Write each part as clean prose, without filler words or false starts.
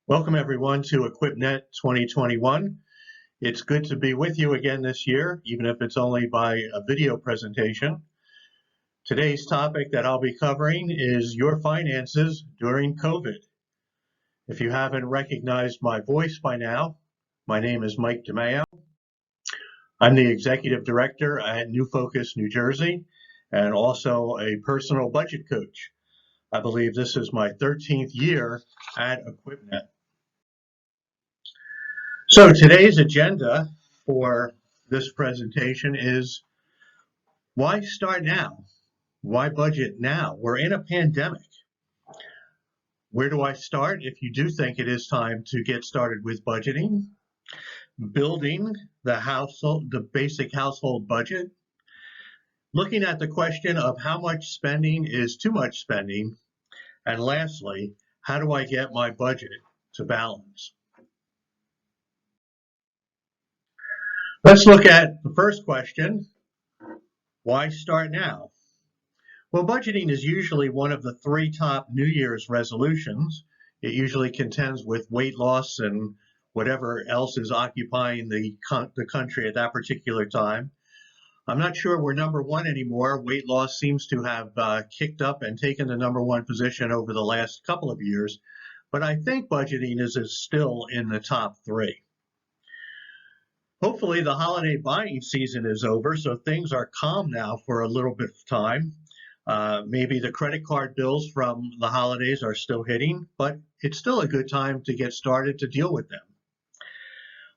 Welcome everyone to EquipNet 2021. It's good to be with you again this year, even if it's only by a video presentation. Today's topic that I'll be covering is your finances during COVID. If you haven't recognized my voice by now, my name is Mike DeMeo. I'm the Executive Director at New Focus, New Jersey, and also a personal budget coach. I believe this is my 13th year at EquipNet. So today's agenda for this presentation is why start now? Why budget now? We're in a pandemic. Where do I start? If you do think it is time to get started with budgeting, building the basic household budget, looking at the question of how much spending is too much spending, and lastly, how do I get my budget to balance? Let's look at the first question. Why start now? Well, budgeting is usually one of the three top New Year's resolutions. It usually contends with weight loss and whatever else is occupying the country at that particular time. I'm not sure we're number one anymore. Weight loss seems to have kicked up and taken the number one position over the last couple of years, but I think budgeting is still in the top three. Hopefully the holiday buying season is over, so things are calm now for a little bit of time. Maybe the credit card bills from the holidays are still hitting, but it's still a good time to get started to deal with them.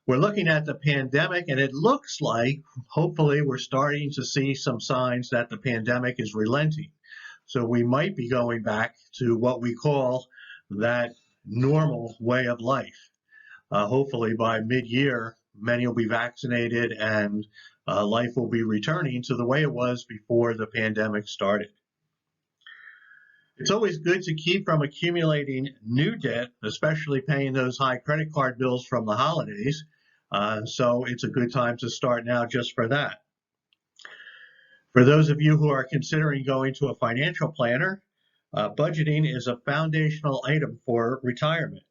We're looking at the pandemic, and it looks like, hopefully, we're starting to see some signs that the pandemic is relenting. So we might be going back to what we call that normal way of life. Hopefully by mid-year, many will be vaccinated and life will be returning to the way it was before the pandemic started. It's always good to keep from accumulating new debt, especially paying those high credit card bills from the holidays. So it's a good time to start now just for that. For those of you who are considering going to a financial planner, budgeting is a foundational item for retirement.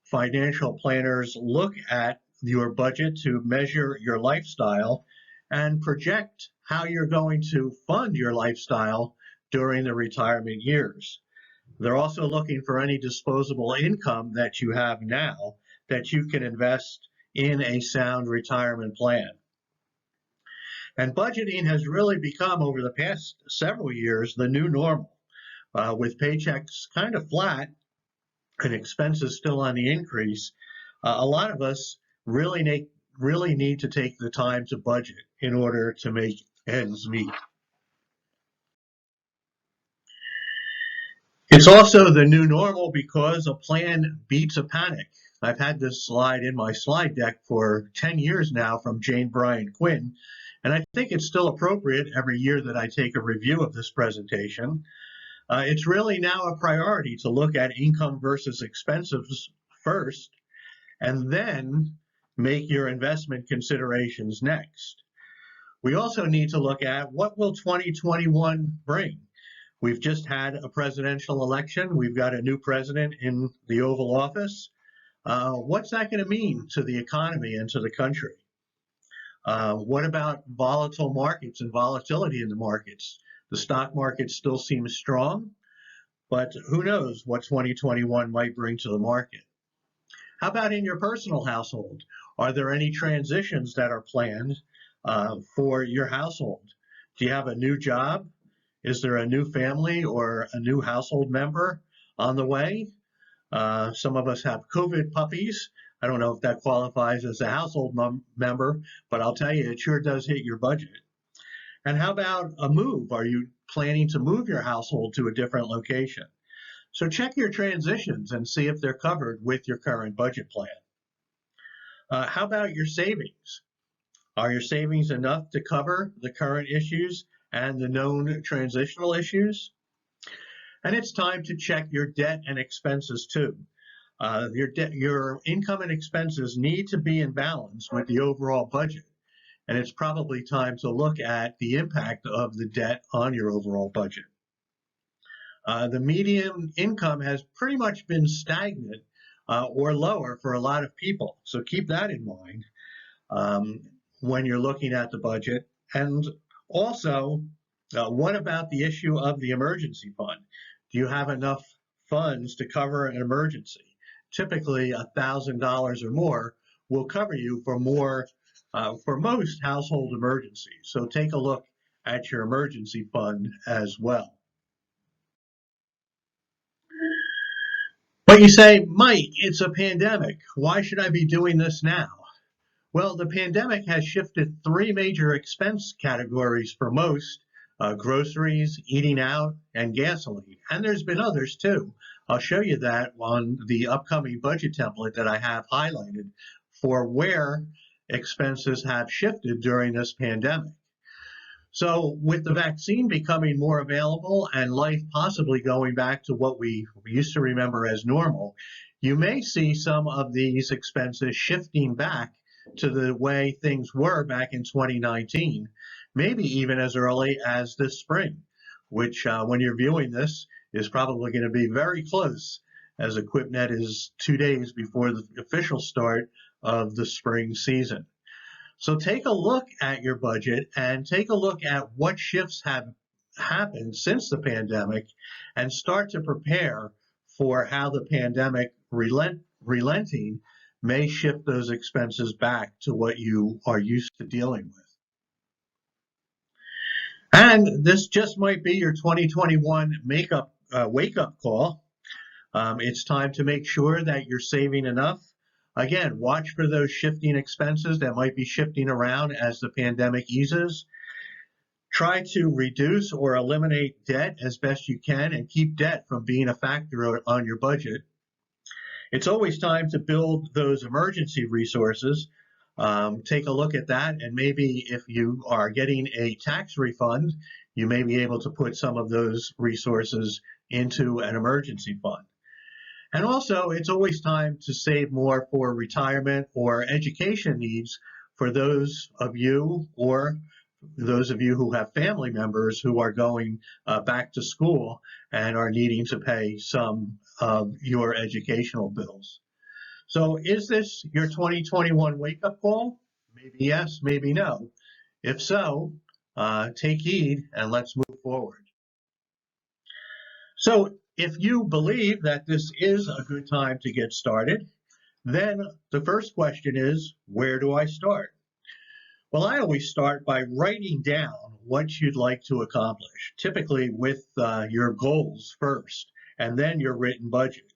Financial planners look at your budget to measure your lifestyle and project how you're going to fund your lifestyle during the retirement years. They're also looking for any disposable income that you have now that you can invest in a sound retirement plan. And budgeting has really become, over the past several years, the new normal, with paychecks kind of flat and expenses still on the increase. A lot of us really need to take the time to budget in order to make ends meet. It's also the new normal because a plan beats a panic. I've had this slide in my slide deck for 10 years now from Jane Bryant Quinn, and I think it's still appropriate every year that I take a review of this presentation. It's really now a priority to look at income versus expenses first, and then make your investment considerations next. We also need to look at what will 2021 bring. We've just had a presidential election. We've got a new president in the Oval Office. What's that going to mean to the economy and to the country? What about volatile markets and volatility in the markets? The stock market still seems strong, but who knows what 2021 might bring to the market. How about in your personal household? Are there any transitions that are planned for your household? Do you have a new job? Is there a new family or a new household member on the way? Some of us have COVID puppies. I don't know if that qualifies as a household member, but I'll tell you, it sure does hit your budget. And how about a move? Are you planning to move your household to a different location? So check your transitions and see if they're covered with your current budget plan. How about your savings? Are your savings enough to cover the current issues and the known transitional issues? And it's time to check your debt and expenses too. Your income and expenses need to be in balance with the overall budget. And it's probably time to look at the impact of the debt on your overall budget. The median income has pretty much been stagnant or lower for a lot of people. So keep that in mind um, when you're looking at the budget. And also, what about the issue of the emergency fund? Do you have enough funds to cover an emergency? Typically, $1,000 or more will cover you for most household emergencies. So take a look at your emergency fund as well. But you say, Mike, it's a pandemic. Why should I be doing this now? Well, the pandemic has shifted three major expense categories for most: groceries, eating out, and gasoline. And there's been others too. I'll show you that on the upcoming budget template that I have highlighted for where expenses have shifted during this pandemic. So with the vaccine becoming more available and life possibly going back to what we used to remember as normal, you may see some of these expenses shifting back to the way things were back in 2019, maybe even as early as this spring, which when you're viewing this is probably going to be very close, as EquipNet is 2 days before the official start of the spring season. So take a look at your budget and take a look at what shifts have happened since the pandemic and start to prepare for how the pandemic relenting may shift those expenses back to what you are used to dealing with. And this just might be your 2021 wake-up call. It's time to make sure that you're saving enough. Again, watch for those shifting expenses that might be shifting around as the pandemic eases. Try to reduce or eliminate debt as best you can and keep debt from being a factor on your budget. It's always time to build those emergency resources. Take a look at that, and maybe if you are getting a tax refund, you may be able to put some of those resources into an emergency fund. And also, it's always time to save more for retirement or education needs for those of you who have family members who are going back to school and are needing to pay some of your educational bills. So is this your 2021 wake-up call? Maybe yes, maybe no. If so, take heed and let's move forward. So if you believe that this is a good time to get started, then the first question is, where do I start? Well, I always start by writing down what you'd like to accomplish, typically with your goals first, and then your written budget.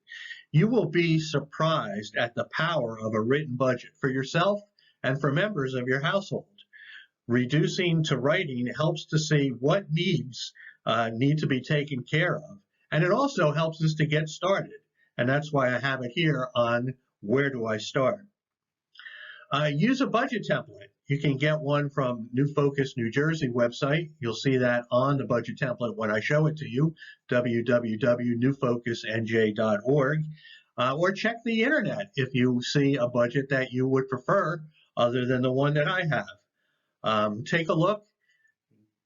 You will be surprised at the power of a written budget for yourself and for members of your household. Reducing to writing helps to see what needs need to be taken care of. And it also helps us to get started. And that's why I have it here on where do I start. Use a budget template. You can get one from New Focus New Jersey website. You'll see that on the budget template when I show it to you, www.newfocusnj.org. Or check the internet if you see a budget that you would prefer other than the one that I have. Take a look,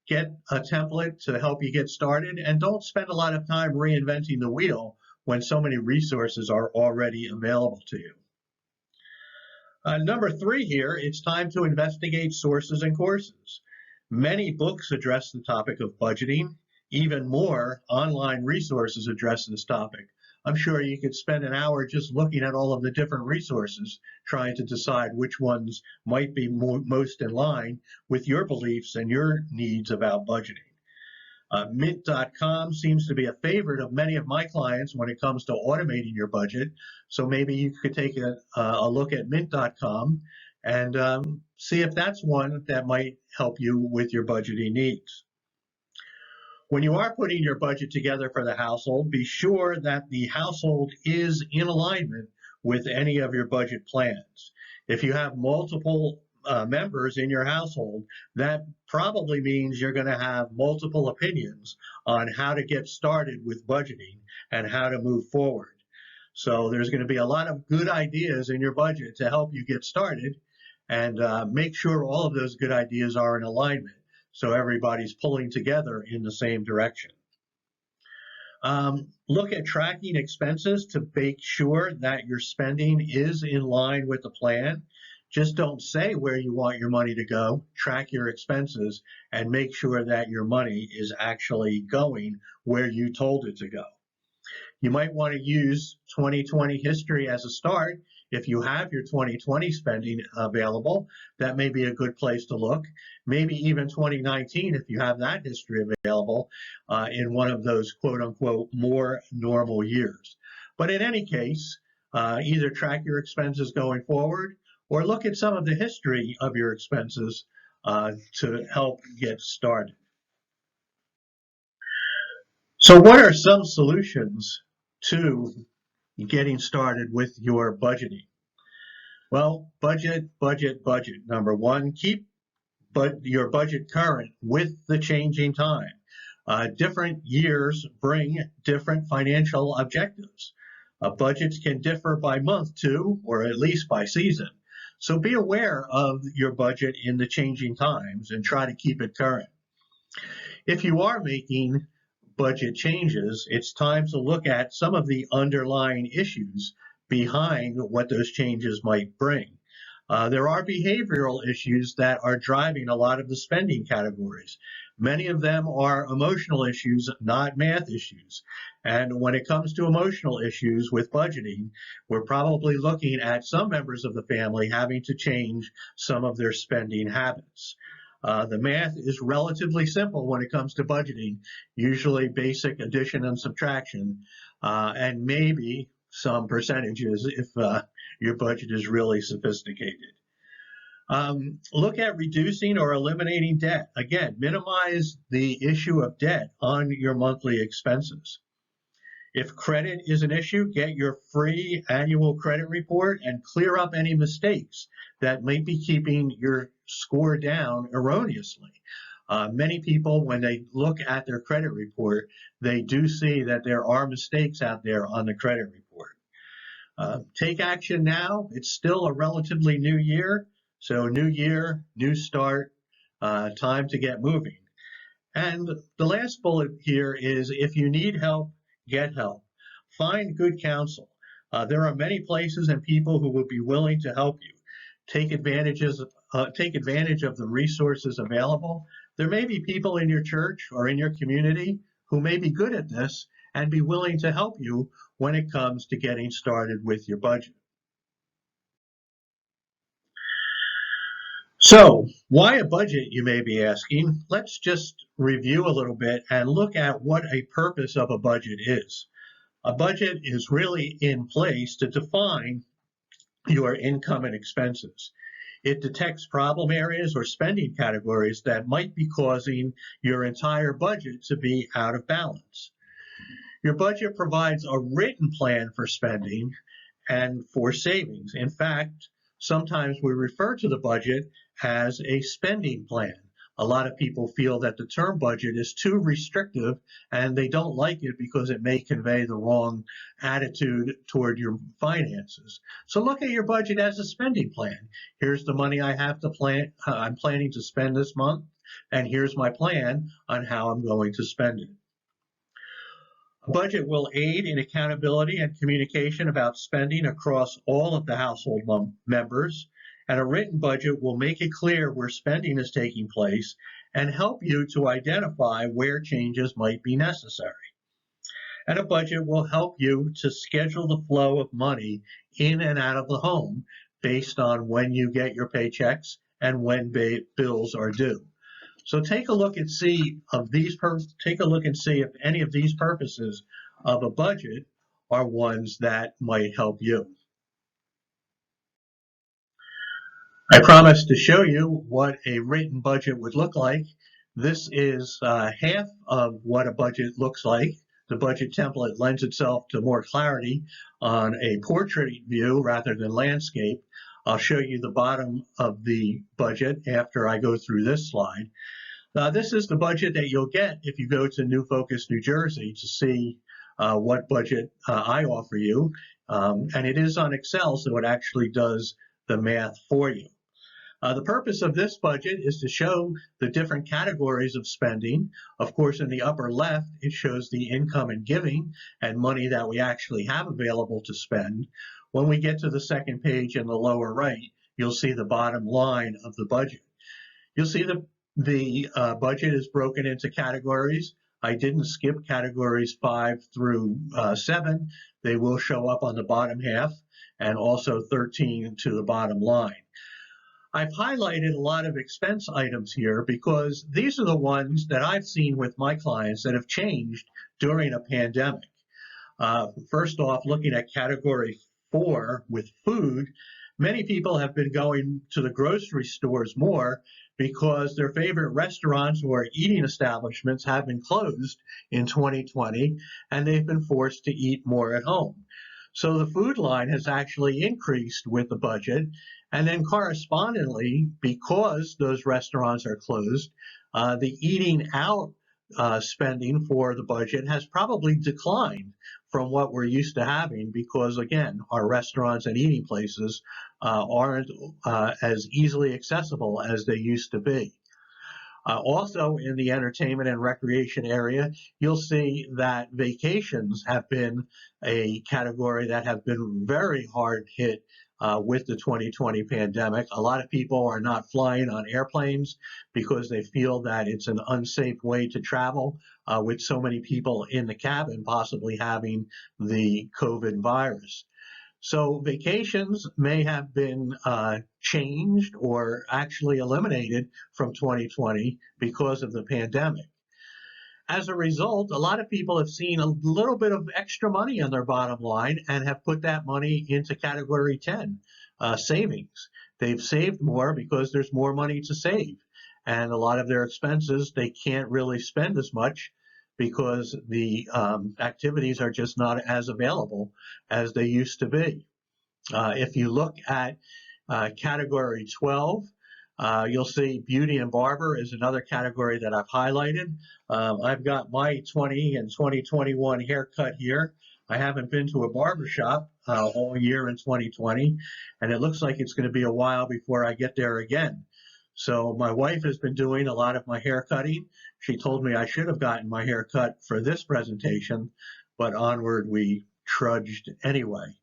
get a template to help you get started, and don't spend a lot of time reinventing the wheel when so many resources are already available to you. Number 3 here, it's time to investigate sources and courses. Many books address the topic of budgeting. Even more online resources address this topic. I'm sure you could spend an hour just looking at all of the different resources, trying to decide which ones might be most in line with your beliefs and your needs about budgeting. Mint.com seems to be a favorite of many of my clients when it comes to automating your budget. So maybe you could take a look at Mint.com and see if that's one that might help you with your budgeting needs. When you are putting your budget together for the household, be sure that the household is in alignment with any of your budget plans. If you have multiple members in your household, that probably means you're going to have multiple opinions on how to get started with budgeting and how to move forward. So there's going to be a lot of good ideas in your budget to help you get started, and make sure all of those good ideas are in alignment, so everybody's pulling together in the same direction. Look at tracking expenses to make sure that your spending is in line with the plan. Just don't say where you want your money to go. Track your expenses and make sure that your money is actually going where you told it to go. You might want to use 2020 history as a start. If you have your 2020 spending available, that may be a good place to look. Maybe even 2019 if you have that history available in one of those quote unquote more normal years. But in any case, either track your expenses going forward or look at some of the history of your expenses to help get started. So what are some solutions to getting started with your budgeting? Well, budget. Number one, keep your budget current with the changing time. Different years bring different financial objectives. Budgets can differ by month too, or at least by season. So be aware of your budget in the changing times and try to keep it current. If you are making budget changes, it's time to look at some of the underlying issues behind what those changes might bring. There are behavioral issues that are driving a lot of the spending categories. Many of them are emotional issues, not math issues. And when it comes to emotional issues with budgeting, we're probably looking at some members of the family having to change some of their spending habits. The math is relatively simple when it comes to budgeting, usually basic addition and subtraction, and maybe some percentages if your budget is really sophisticated. Look at reducing or eliminating debt. Again, minimize the issue of debt on your monthly expenses. If credit is an issue, get your free annual credit report and clear up any mistakes that may be keeping your score down erroneously. Many people, when they look at their credit report, they do see that there are mistakes out there on the credit report. Take action now. It's still a relatively new year. So new year, new start, time to get moving. And the last bullet here is if you need help, get help. Find good counsel. There are many places and people who will be willing to help you. Take advantage of the resources available. There may be people in your church or in your community who may be good at this and be willing to help you when it comes to getting started with your budget. So, why a budget, you may be asking? Let's just review a little bit and look at what a purpose of a budget is. A budget is really in place to define your income and expenses. It detects problem areas or spending categories that might be causing your entire budget to be out of balance. Your budget provides a written plan for spending and for savings. In fact, sometimes we refer to the budget as a spending plan. A lot of people feel that the term budget is too restrictive and they don't like it because it may convey the wrong attitude toward your finances. So look at your budget as a spending plan. Here's the money I have to plan, I'm planning to spend this month, and here's my plan on how I'm going to spend it. A budget will aid in accountability and communication about spending across all of the household members, and a written budget will make it clear where spending is taking place and help you to identify where changes might be necessary. And a budget will help you to schedule the flow of money in and out of the home based on when you get your paychecks and when bills are due. So take a look and see if any of these purposes of a budget are ones that might help you. I promised to show you what a written budget would look like. This is half of what a budget looks like. The budget template lends itself to more clarity on a portrait view rather than landscape. I'll show you the bottom of the budget after I go through this slide. This is the budget that you'll get if you go to New Focus, New Jersey to see what budget I offer you. And it is on Excel, so it actually does the math for you. The purpose of this budget is to show the different categories of spending. Of course, in the upper left, it shows the income and giving and money that we actually have available to spend. When we get to the second page in the lower right, you'll see the bottom line of the budget. You'll see the budget is broken into categories. I didn't skip categories 5 through 7. They will show up on the bottom half, and also 13 to the bottom line. I've highlighted a lot of expense items here because these are the ones that I've seen with my clients that have changed during a pandemic. First off, looking at category 4 with food, many people have been going to the grocery stores more because their favorite restaurants or eating establishments have been closed in 2020 and they've been forced to eat more at home. So the food line has actually increased with the budget, and then correspondingly, because those restaurants are closed, the eating out spending for the budget has probably declined from what we're used to having because, again, our restaurants and eating places aren't as easily accessible as they used to be. Also in the entertainment and recreation area, you'll see that vacations have been a category that have been very hard hit with the 2020 pandemic. A lot of people are not flying on airplanes because they feel that it's an unsafe way to travel with so many people in the cabin possibly having the COVID virus. So vacations may have been changed or actually eliminated from 2020 because of the pandemic. As a result, a lot of people have seen a little bit of extra money on their bottom line and have put that money into category 10, savings. They've saved more because there's more money to save. And a lot of their expenses, they can't really spend as much because the activities are just not as available as they used to be. If you look at category 12, you'll see beauty and barber is another category that I've highlighted. I've got my 20 and 2021 haircut here. I haven't been to a barber shop all year in 2020, and it looks like it's going to be a while before I get there again. So my wife has been doing a lot of my hair cutting. She told me I should have gotten my hair cut for this presentation, but onward we trudged anyway.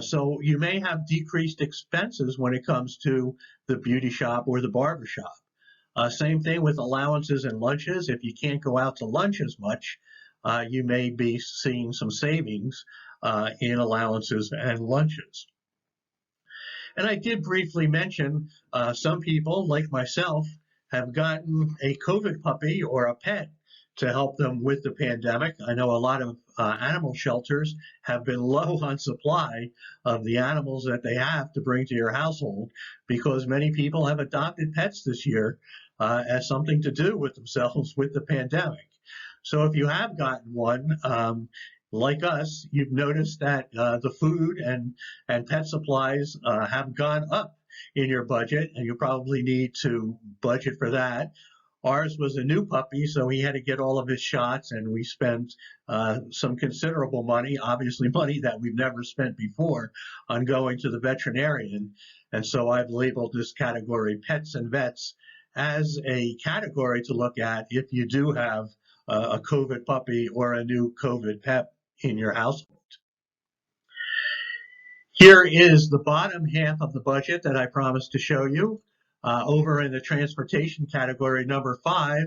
So you may have decreased expenses when it comes to the beauty shop or the barber shop. Same thing with allowances and lunches. If you can't go out to lunch as much, you may be seeing some savings in allowances and lunches. And I did briefly mention some people, like myself, have gotten a COVID puppy or a pet to help them with the pandemic. I know a lot of animal shelters have been low on supply of the animals that they have to bring to your household because many people have adopted pets this year as something to do with themselves with the pandemic. So if you have gotten one, like us, you've noticed that the food and pet supplies have gone up in your budget, and you probably need to budget for that. Ours was a new puppy, so he had to get all of his shots, and we spent some considerable money, obviously money that we've never spent before, on going to the veterinarian. And so I've labeled this category Pets and Vets as a category to look at if you do have a COVID puppy or a new COVID pet in your household. Here is the bottom half of the budget that I promised to show you. Over in the transportation category, number 5,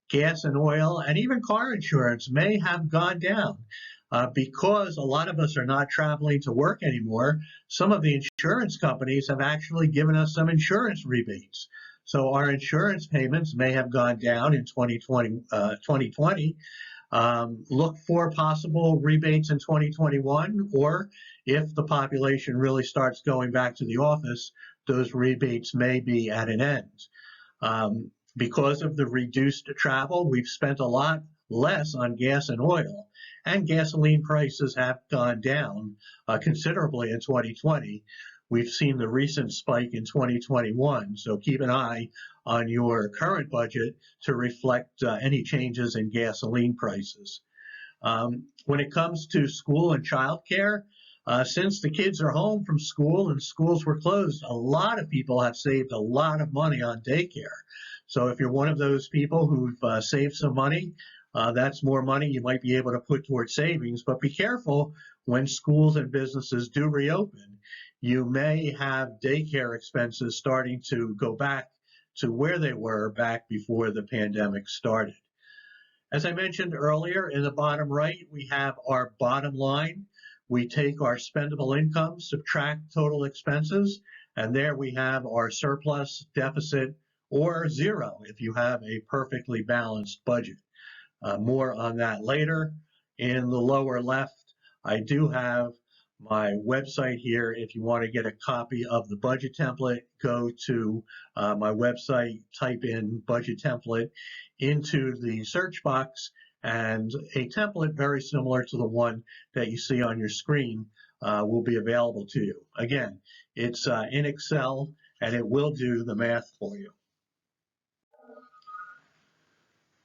gas and oil and even car insurance may have gone down because a lot of us are not traveling to work anymore. Some of the insurance companies have actually given us some insurance rebates. So our insurance payments may have gone down in 2020. Look for possible rebates in 2021, or if the population really starts going back to the office, those rebates may be at an end. Because of the reduced travel, we've spent a lot less on gas and oil, and gasoline prices have gone down considerably in 2020. We've seen the recent spike in 2021, so keep an eye on your current budget to reflect any changes in gasoline prices. When it comes to school and childcare, Since the kids are home from school and schools were closed, a lot of people have saved a lot of money on daycare. So if you're one of those people who've saved some money, that's more money you might be able to put towards savings. But be careful when schools and businesses do reopen. You may have daycare expenses starting to go back to where they were back before the pandemic started. As I mentioned earlier, in the bottom right, we have our bottom line. We take our spendable income, subtract total expenses, and there we have our surplus, deficit, or zero if you have a perfectly balanced budget. More on that later. In the lower left, I do have my website here. If you want to get a copy of the budget template, go to my website, type in budget template into the search box, and a template very similar to the one that you see on your screen will be available to you. Again, it's in Excel, and it will do the math for you.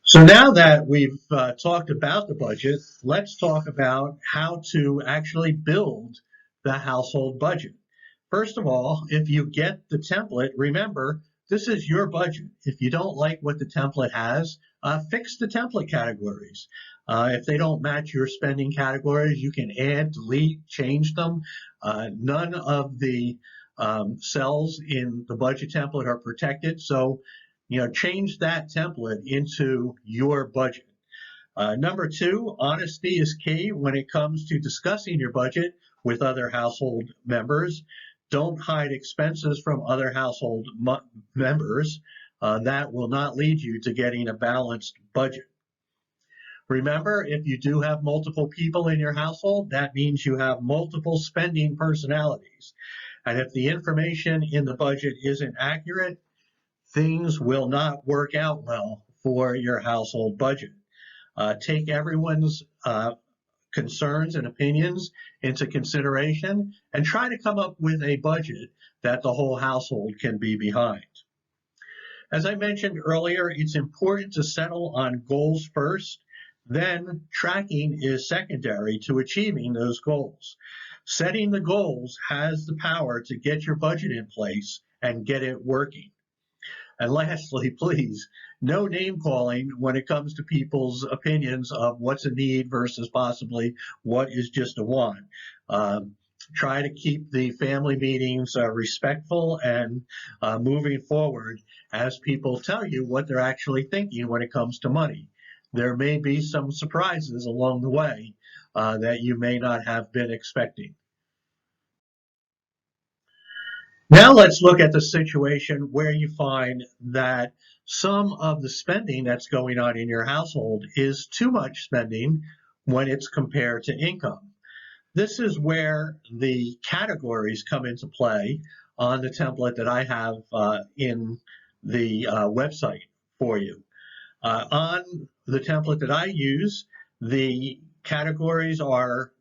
So now that we've talked about the budget, let's talk about how to actually build the household budget. First of all, if you get the template, remember, this is your budget. If you don't like what the template has, fix the template categories. If they don't match your spending categories, you can add, delete, change them. None of the cells in the budget template are protected, so change that template into your budget. Number two, honesty is key when it comes to discussing your budget with other household members. Don't hide expenses from other household members. That will not lead you to getting a balanced budget. Remember, if you do have multiple people in your household, that means you have multiple spending personalities. And if the information in the budget isn't accurate, things will not work out well for your household budget. Take everyone's concerns and opinions into consideration and try to come up with a budget that the whole household can be behind. As I mentioned earlier, it's important to settle on goals first, then tracking is secondary to achieving those goals. Setting the goals has the power to get your budget in place and get it working. And lastly, please, no name calling when it comes to people's opinions of what's a need versus possibly what is just a want. Try to keep the family meetings respectful and moving forward as people tell you what they're actually thinking when it comes to money. There may be some surprises along the way that you may not have been expecting. Now let's look at the situation where you find that some of the spending that's going on in your household is too much spending when it's compared to income. This is where the categories come into play on the template that I have in the website for you. On the template that I use, the categories are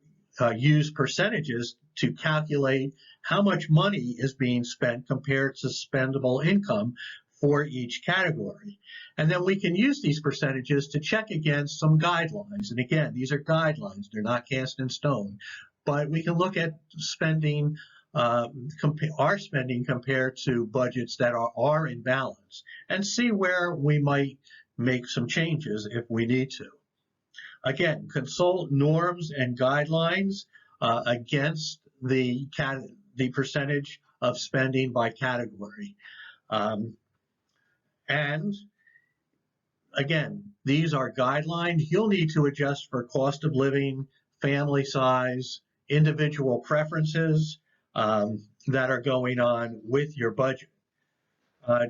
use percentages to calculate how much money is being spent compared to spendable income for each category. And then we can use these percentages to check against some guidelines. And again, these are guidelines. They're not cast in stone. But we can look at spending, our spending compared to budgets that are in balance and see where we might make some changes if we need to. Again, consult norms and guidelines against the percentage of spending by category. And again, these are guidelines. You'll need to adjust for cost of living, family size, individual preferences that are going on with your budget.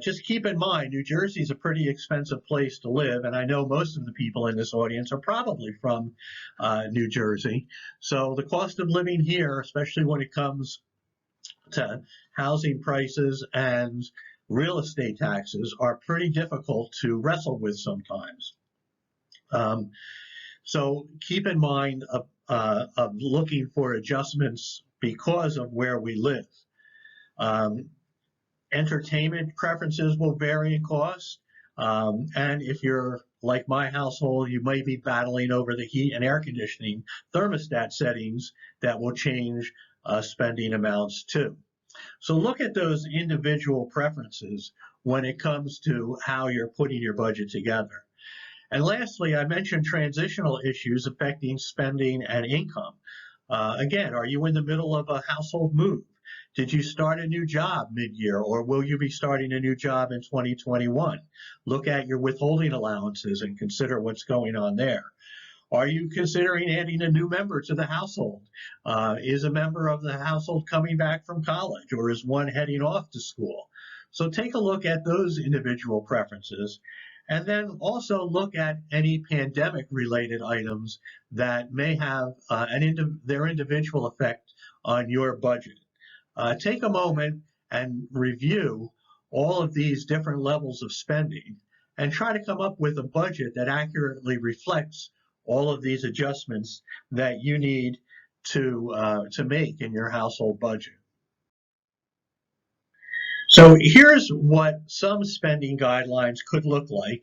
Just keep in mind, New Jersey is a pretty expensive place to live, and I know most of the people in this audience are probably from New Jersey. So the cost of living here, especially when it comes to housing prices and real estate taxes, are pretty difficult to wrestle with sometimes. So keep in mind of looking for adjustments because of where we live. Entertainment preferences will vary in cost. And if you're like my household, you may be battling over the heat and air conditioning thermostat settings that will change spending amounts too. So look at those individual preferences when it comes to how you're putting your budget together. And lastly, I mentioned transitional issues affecting spending and income. Again, are you in the middle of a household move? Did you start a new job mid-year, or will you be starting a new job in 2021? Look at your withholding allowances and consider what's going on there. Are you considering adding a new member to the household? Is a member of the household coming back from college, or is one heading off to school? So take a look at those individual preferences, and then also look at any pandemic-related items that may have their individual effect on your budget. Take a moment and review all of these different levels of spending and try to come up with a budget that accurately reflects all of these adjustments that you need to make in your household budget. So here's what some spending guidelines could look like.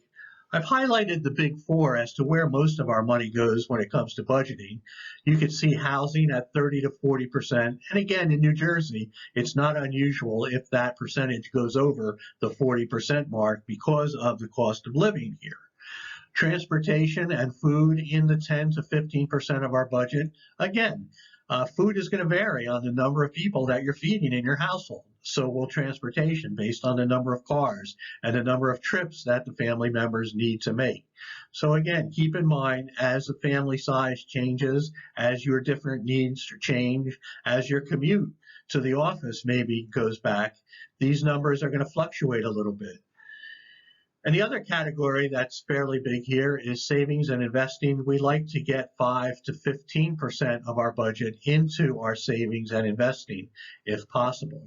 I've highlighted the big four as to where most of our money goes when it comes to budgeting. You can see housing at 30 to 40%. And again, in New Jersey, it's not unusual if that percentage goes over the 40% mark because of the cost of living here. Transportation and food in the 10 to 15% of our budget. Again, food is going to vary on the number of people that you're feeding in your household. So will transportation, based on the number of cars and the number of trips that the family members need to make. So again, keep in mind, as the family size changes, as your different needs change, as your commute to the office maybe goes back, these numbers are going to fluctuate a little bit. And the other category that's fairly big here is savings and investing. We like to get 5 to 15% of our budget into our savings and investing if possible.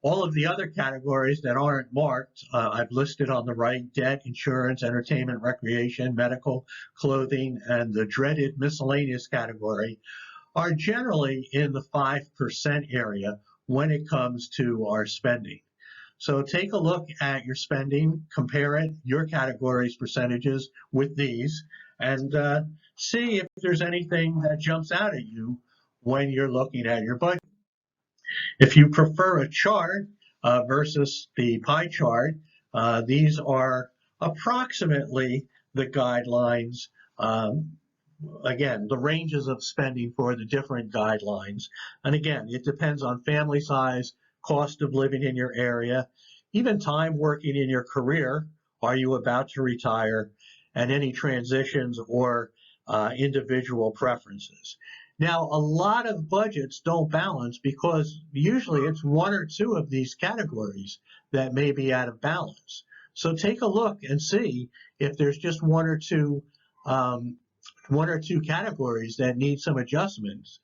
All of the other categories that aren't marked, I've listed on the right: debt, insurance, entertainment, recreation, medical, clothing, and the dreaded miscellaneous category are generally in the 5% area when it comes to our spending. So take a look at your spending, compare it, your categories percentages with these, and see if there's anything that jumps out at you when you're looking at your budget. If you prefer a chart versus the pie chart, these are approximately the guidelines. Again, the ranges of spending for the different guidelines. And again, it depends on family size, cost of living in your area, even time working in your career. Are you about to retire? And any transitions or individual preferences. Now, a lot of budgets don't balance because usually it's one or two of these categories that may be out of balance. So take a look and see if there's just one or two categories that need some adjustments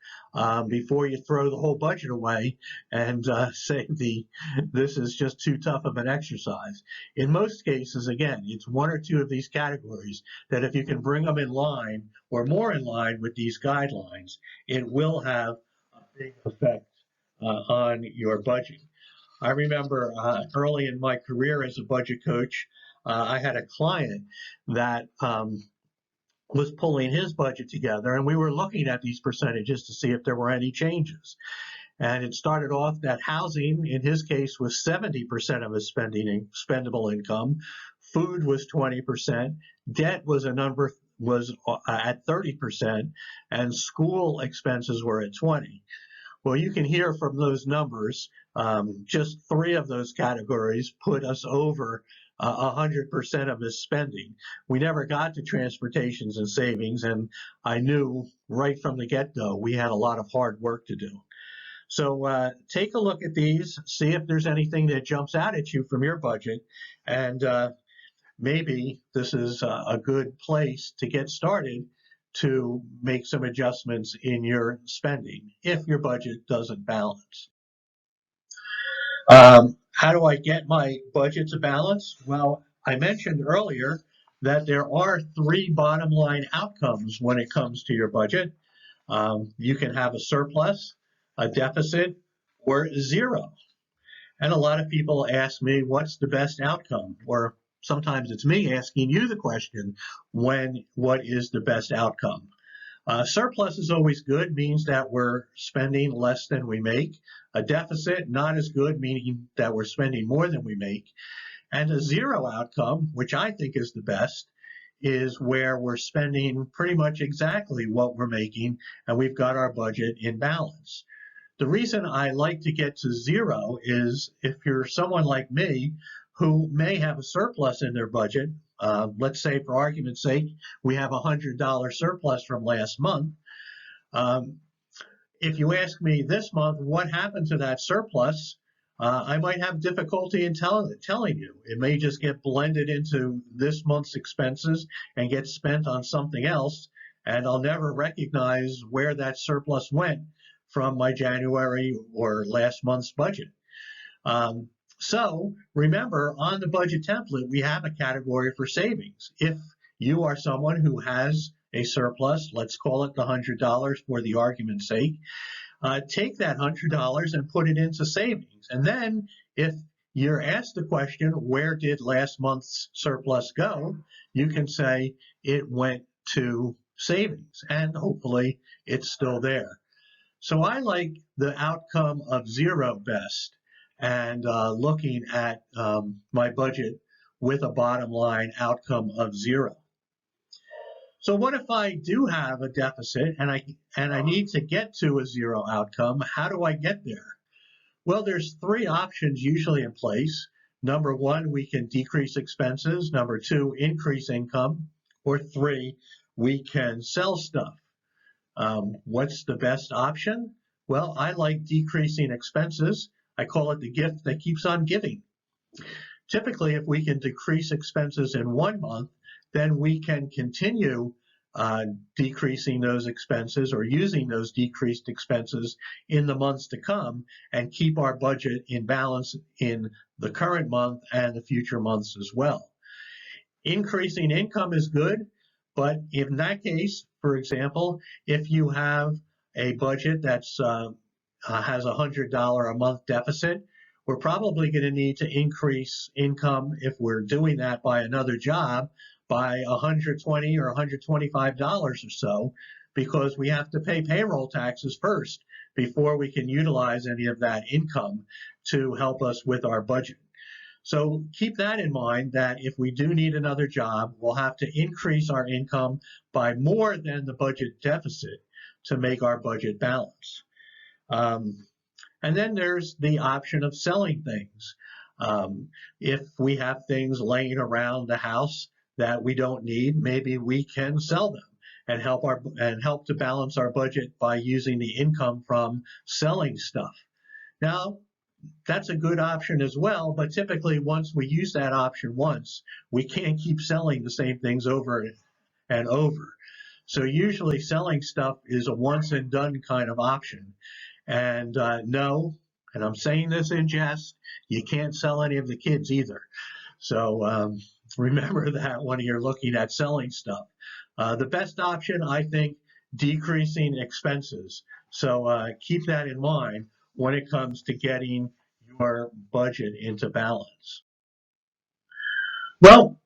before you throw the whole budget away and say this is just too tough of an exercise. In most cases, again, it's one or two of these categories that if you can bring them in line or more in line with these guidelines, it will have a big effect on your budget. I remember early in my career as a budget coach, I had a client that was pulling his budget together, and we were looking at these percentages to see if there were any changes. And it started off that housing, in his case, was 70% of his spendable income. Food was 20%. Debt was at 30%, and school expenses were at 20%. Well, you can hear from those numbers, just three of those categories put us over 100% of his spending. We never got to transportations and savings, and I knew right from the get-go we had a lot of hard work to do. So take a look at these, see if there's anything that jumps out at you from your budget, and maybe this is a good place to get started to make some adjustments in your spending if your budget doesn't balance. How do I get my budget to balance? Well, I mentioned earlier that there are three bottom line outcomes when it comes to your budget. You can have a surplus, a deficit, or zero. And a lot of people ask me, what's the best outcome? Or sometimes it's me asking you the question, what is the best outcome? Surplus is always good, means that we're spending less than we make. A deficit, not as good, meaning that we're spending more than we make. And a zero outcome, which I think is the best, is where we're spending pretty much exactly what we're making and we've got our budget in balance. The reason I like to get to zero is if you're someone like me who may have a surplus in their budget, let's say for argument's sake, we have a $100 surplus from last month. If you ask me this month, what happened to that surplus, I might have difficulty in telling you. It may just get blended into this month's expenses and get spent on something else, and I'll never recognize where that surplus went from my January or last month's budget. So remember, on the budget template, we have a category for savings. If you are someone who has a surplus, let's call it the $100 for the argument's sake, take that $100 and put it into savings. And then if you're asked the question, where did last month's surplus go? You can say it went to savings, and hopefully it's still there. So I like the outcome of zero best, and looking at my budget with a bottom line outcome of zero. So what if I do have a deficit and I need to get to a zero outcome? How do I get there? Well, there's three options usually in place. Number one, we can decrease expenses. Number two, increase income. Or three, we can sell stuff. What's the best option? Well, I like decreasing expenses. I call it the gift that keeps on giving. Typically, if we can decrease expenses in 1 month, then we can continue decreasing those expenses or using those decreased expenses in the months to come and keep our budget in balance in the current month and the future months as well. Increasing income is good, but in that case, for example, if you have a budget that's has a $100 a month deficit, we're probably going to need to increase income if we're doing that by another job by $120 or $125 or so, because we have to pay payroll taxes first before we can utilize any of that income to help us with our budget. So keep that in mind, that if we do need another job, we'll have to increase our income by more than the budget deficit to make our budget balance. And then there's the option of selling things. If we have things laying around the house that we don't need, maybe we can sell them and help to balance our budget by using the income from selling stuff. Now, that's a good option as well, but typically once we use that option once, we can't keep selling the same things over and over. So usually selling stuff is a once and done kind of option. And no, and I'm saying this in jest, you can't sell any of the kids either. So remember that when you're looking at selling stuff. The best option, I think, decreasing expenses. So keep that in mind when it comes to getting your budget into balance. Well,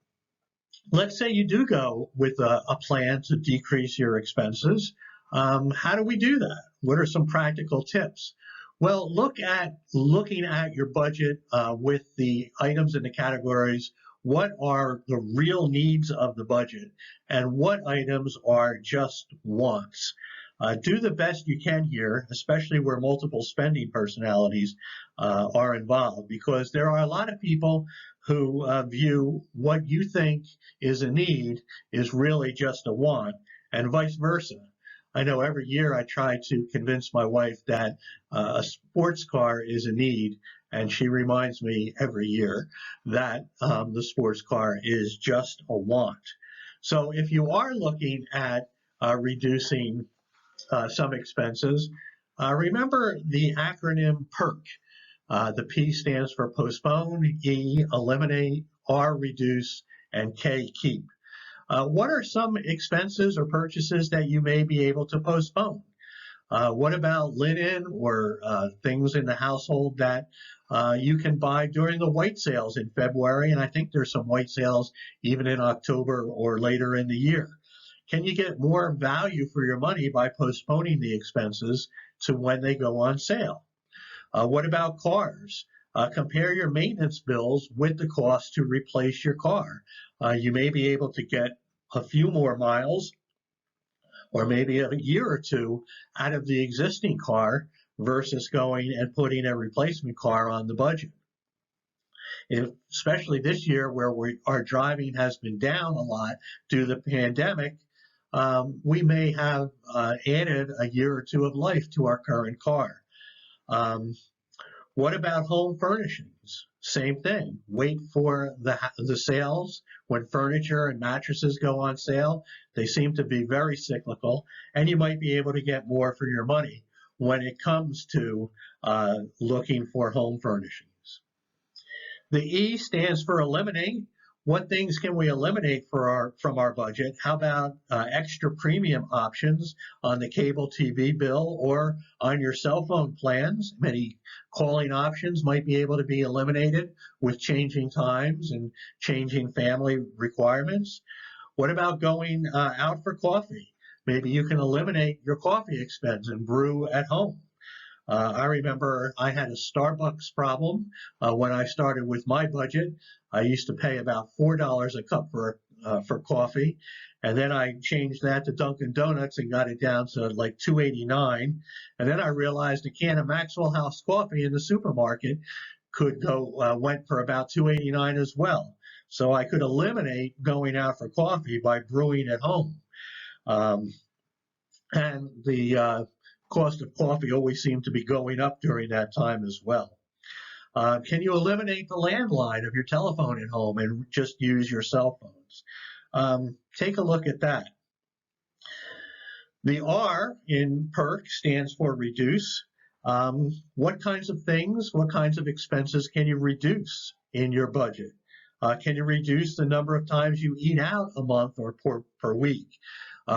let's say you do go with a plan to decrease your expenses. How do we do that? What are some practical tips? Well, looking at your budget with the items in the categories. What are the real needs of the budget and what items are just wants? Do the best you can here, especially where multiple spending personalities are involved, because there are a lot of people who view what you think is a need is really just a want, and vice versa. I know every year I try to convince my wife that a sports car is a need, and she reminds me every year that the sports car is just a want. So if you are looking at reducing some expenses, remember the acronym PERK. The P stands for postpone, E eliminate, R reduce, and K keep. What are some expenses or purchases that you may be able to postpone? What about linen or things in the household that you can buy during the white sales in February? And I think there's some white sales even in October or later in the year. Can you get more value for your money by postponing the expenses to when they go on sale? What about cars? Compare your maintenance bills with the cost to replace your car. You may be able to get a few more miles or maybe a year or two out of the existing car versus going and putting a replacement car on the budget. Especially this year where our driving has been down a lot due to the pandemic, we may have added a year or two of life to our current car. What about home furnishings? Same thing. Wait for the sales when furniture and mattresses go on sale. They seem to be very cyclical, and you might be able to get more for your money when it comes to looking for home furnishings. The E stands for eliminate. What things can we eliminate from our budget? How about extra premium options on the cable TV bill or on your cell phone plans? Many calling options might be able to be eliminated with changing times and changing family requirements. What about going out for coffee? Maybe you can eliminate your coffee expense and brew at home. I remember I had a Starbucks problem when I started with my budget. I used to pay about $4 a cup for coffee, and then I changed that to Dunkin' Donuts and got it down to like $2.89. And then I realized a can of Maxwell House coffee in the supermarket went for about $2.89 as well. So I could eliminate going out for coffee by brewing at home. And the cost of coffee always seemed to be going up during that time as well. Can you eliminate the landline of your telephone at home and just use your cell phones? Take a look at that. The R in PERC stands for reduce. What kinds of things, what kinds of expenses can you reduce in your budget? Can you reduce the number of times you eat out a month or per week?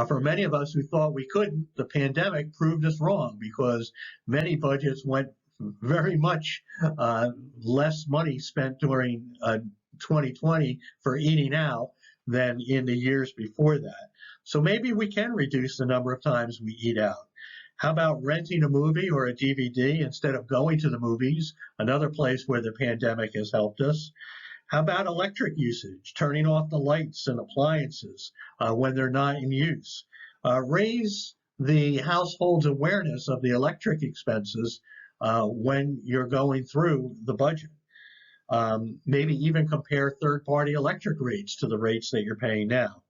For many of us who thought we couldn't, the pandemic proved us wrong because many budgets went very much less money spent during 2020 for eating out than in the years before that. So maybe we can reduce the number of times we eat out. How about renting a movie or a DVD instead of going to the movies, another place where the pandemic has helped us? How about electric usage, turning off the lights and appliances when they're not in use? Raise the household's awareness of the electric expenses when you're going through the budget. Maybe even compare third-party electric rates to the rates that you're paying now.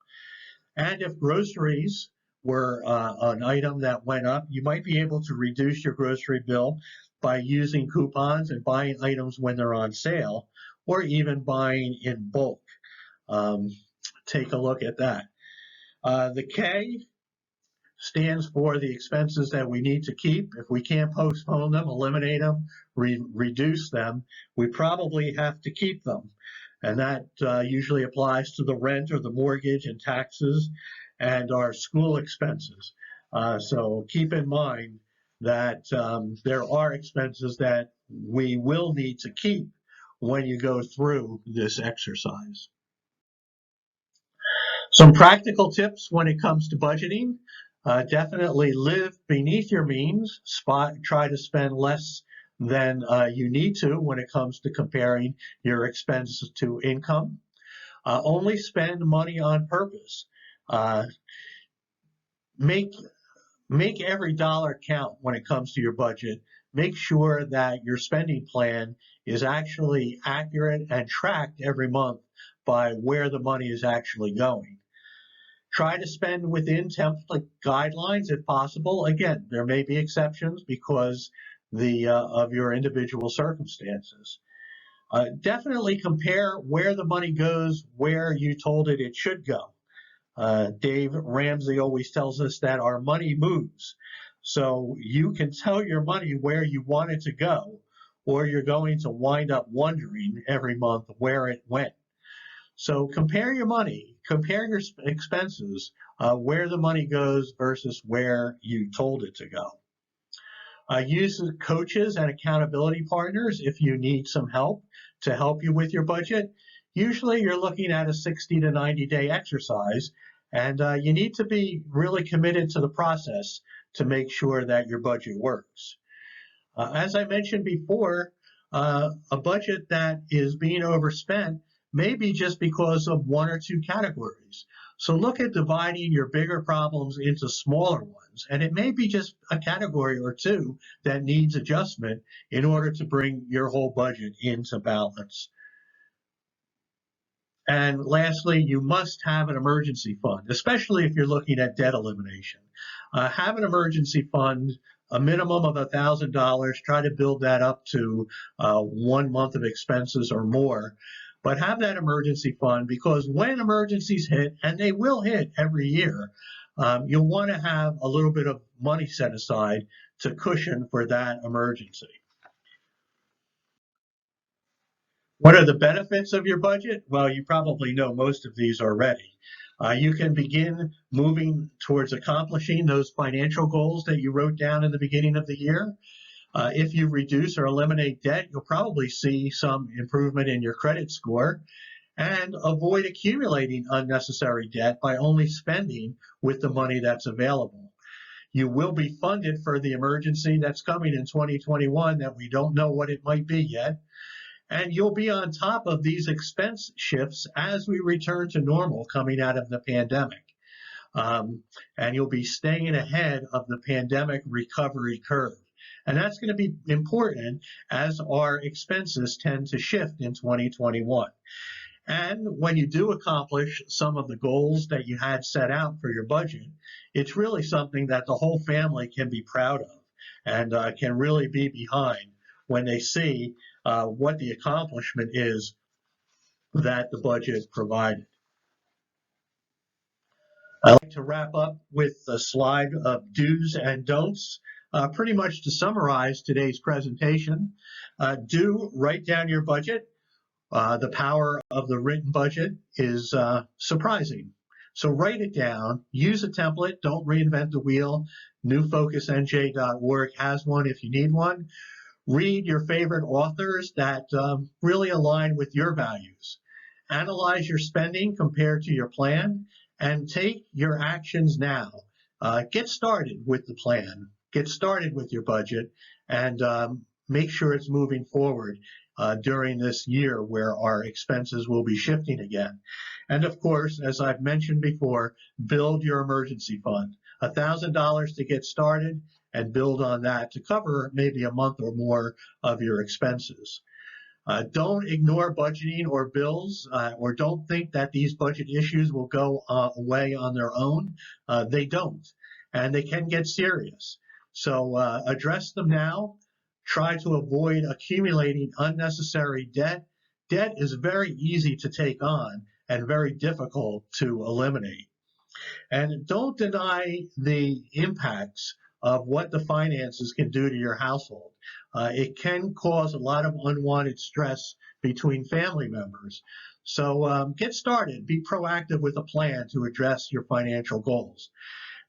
And if groceries were an item that went up, you might be able to reduce your grocery bill by using coupons and buying items when they're on sale, or even buying in bulk. Take a look at that. The K stands for the expenses that we need to keep. If we can't postpone them, eliminate them, reduce them, we probably have to keep them. And that usually applies to the rent or the mortgage and taxes and our school expenses. So keep in mind that there are expenses that we will need to keep when you go through this exercise. Some practical tips when it comes to budgeting. Definitely live beneath your means. Try to spend less than you need to when it comes to comparing your expenses to income. Only spend money on purpose. Make every dollar count when it comes to your budget. Make sure that your spending plan is actually accurate and tracked every month by where the money is actually going. Try to spend within template guidelines if possible. Again, there may be exceptions because of your individual circumstances. Definitely compare where the money goes, where you told it should go. Dave Ramsey always tells us that our money moves. So you can tell your money where you want it to go, or you're going to wind up wondering every month where it went. So compare your money, compare your expenses, where the money goes versus where you told it to go. Use coaches and accountability partners if you need some help to help you with your budget. Usually you're looking at a 60 to 90-day exercise, and you need to be really committed to the process to make sure that your budget works. As I mentioned before, a budget that is being overspent may be just because of one or two categories. So look at dividing your bigger problems into smaller ones, and it may be just a category or two that needs adjustment in order to bring your whole budget into balance. And lastly, you must have an emergency fund, especially if you're looking at debt elimination. Have an emergency fund, a minimum of $1,000. Try to build that up to 1 month of expenses or more. But have that emergency fund, because when emergencies hit, and they will hit every year, you'll want to have a little bit of money set aside to cushion for that emergency. What are the benefits of your budget? Well, you probably know most of these already. You can begin moving towards accomplishing those financial goals that you wrote down in the beginning of the year. If you reduce or eliminate debt, you'll probably see some improvement in your credit score, and avoid accumulating unnecessary debt by only spending with the money that's available. You will be funded for the emergency that's coming in 2021 that we don't know what it might be yet. And you'll be on top of these expense shifts as we return to normal coming out of the pandemic. And you'll be staying ahead of the pandemic recovery curve. And that's going to be important as our expenses tend to shift in 2021. And when you do accomplish some of the goals that you had set out for your budget, it's really something that the whole family can be proud of and can really be behind when they see what the accomplishment is that the budget provided. I'd like to wrap up with a slide of do's and don'ts. Pretty much to summarize today's presentation, do write down your budget. The power of the written budget is surprising. So write it down, use a template, don't reinvent the wheel. newfocusnj.org has one if you need one. Read your favorite authors that really align with your values. Analyze your spending compared to your plan, and take your actions now. Get started with the plan. Get started with your budget, and make sure it's moving forward during this year where our expenses will be shifting again. And of course, as I've mentioned before, build your emergency fund. $1,000 to get started, and build on that to cover maybe a month or more of your expenses. Don't ignore budgeting or bills, or don't think that these budget issues will go away on their own. They don't, and they can get serious. So address them now. Try to avoid accumulating unnecessary debt. Debt is very easy to take on and very difficult to eliminate. And don't deny the impacts of what the finances can do to your household. It can cause a lot of unwanted stress between family members. So get started. Be proactive with a plan to address your financial goals.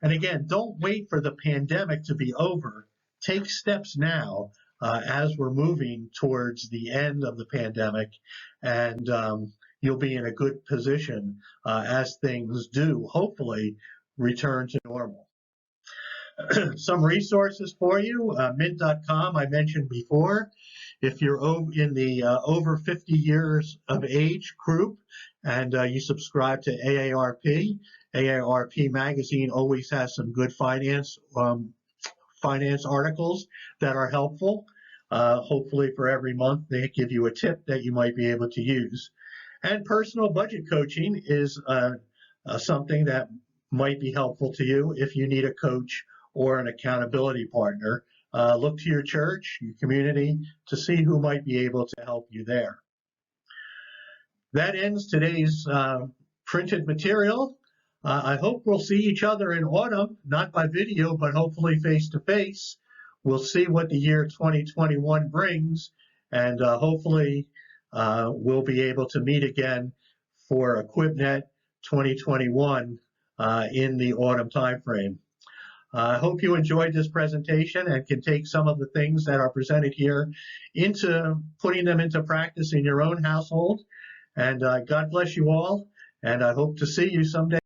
And again, don't wait for the pandemic to be over. Take steps now as we're moving towards the end of the pandemic, and you'll be in a good position as things do, hopefully, return to normal. Some resources for you, mint.com I mentioned before. If you're in the over 50 years of age group and you subscribe to AARP, AARP magazine always has some good finance articles that are helpful. Hopefully for every month they give you a tip that you might be able to use. And personal budget coaching is something that might be helpful to you if you need a coach or an accountability partner. Look to your church, your community, to see who might be able to help you there. That ends today's printed material. I hope we'll see each other in autumn, not by video, but hopefully face to face. We'll see what the year 2021 brings, and hopefully we'll be able to meet again for EquipNet 2021 in the autumn timeframe. I hope you enjoyed this presentation and can take some of the things that are presented here into putting them into practice in your own household. And God bless you all. And I hope to see you someday.